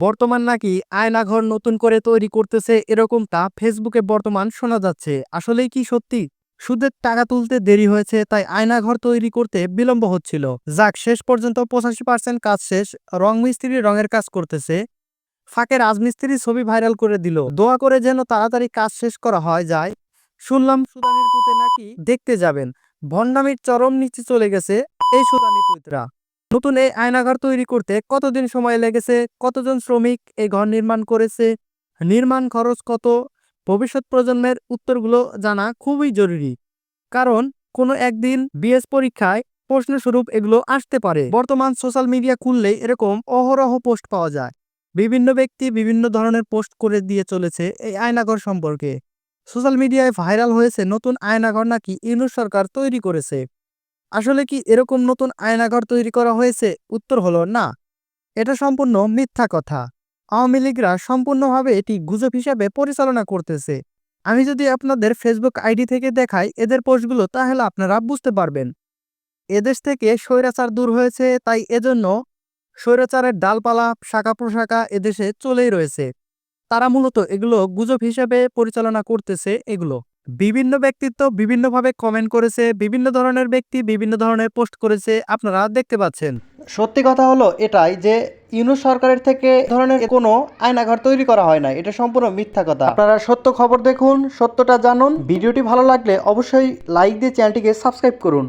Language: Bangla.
বর্তমান নাকি আয়নাঘর নতুন করে তৈরি করতেছে এরকমটা ফেসবুকে বর্তমান শোনা যাচ্ছে। আসলেই কি সত্যি? সুদের টাকা তুলতে দেরি হয়েছে তাই আয়নাঘর তৈরি করতে বিলম্ব হচ্ছিল। যাক, শেষ পর্যন্ত 85% কাজ শেষ। রং মিস্ত্রি রঙের কাজ করতেছে, ফাঁকে রাজমিস্ত্রি ছবি ভাইরাল করে দিল। দোয়া করে যেন তাড়াতাড়ি কাজ শেষ করা হয় যায়। শুনলাম সুদানির পুঁতে নাকি দেখতে যাবেন। ভণ্ডামির চরম নিচে চলে গেছে এই সুদানি পুতরা। নতুন এই আয়নাঘর তৈরি করতে কতদিন সময় লেগেছে, কতজন শ্রমিক এই ঘর নির্মাণ করেছে, নির্মাণ খরচ কত, ভবিষ্যৎ প্রজন্মের উত্তরগুলো জানা খুবই জরুরি। কারণ কোনো একদিন বিএস পরীক্ষায় প্রশ্নস্বরূপ এগুলো আসতে পারে। বর্তমান সোশ্যাল মিডিয়া খুললেই এরকম অহরহ পোস্ট পাওয়া যায়। বিভিন্ন ব্যক্তি বিভিন্ন ধরনের পোস্ট করে দিয়ে চলেছে এই আয়নাঘর সম্পর্কে। সোশ্যাল মিডিয়ায় ভাইরাল হয়েছে নতুন আয়নাঘর নাকি ইউনূস সরকার তৈরি করেছে। আসলে কি এরকম নতুন আয়নাঘর তৈরি করা হয়েছে? উত্তর হলো না, এটা সম্পূর্ণ মিথ্যা কথা। আওয়ামী লীগরা সম্পূর্ণভাবে এটি গুজব হিসাবে পরিচালনা করতেছে। আমি যদি আপনাদের ফেসবুক আইডি থেকে দেখাই এদের পোস্টগুলো, তাহলে আপনারা বুঝতে পারবেন। এদেশ থেকে স্বৈরাচার দূর হয়েছে, তাই এজন্য স্বৈরাচারের ডালপালা শাখা প্রশাখা এদেশে চলেই রয়েছে। তারা মূলত এগুলো গুজব হিসেবে পরিচালনা করতেছে। এগুলো বিভিন্ন ব্যক্তিত্ব বিভিন্নভাবে কমেন্ট করেছে, বিভিন্ন ধরনের ব্যক্তি বিভিন্ন ধরনের পোস্ট করেছে, আপনারা দেখতে পাচ্ছেন। সত্যি কথা হলো এটাই যে ইউনূস সরকারের থেকে ধরনের কোনো আয়নাঘর তৈরি করা হয় না, এটা সম্পূর্ণ মিথ্যা কথা। আপনারা সত্য খবর দেখুন, সত্যটা জানুন। ভিডিওটি ভালো লাগলে অবশ্যই লাইক দিয়ে চ্যানেলটিকে সাবস্ক্রাইব করুন।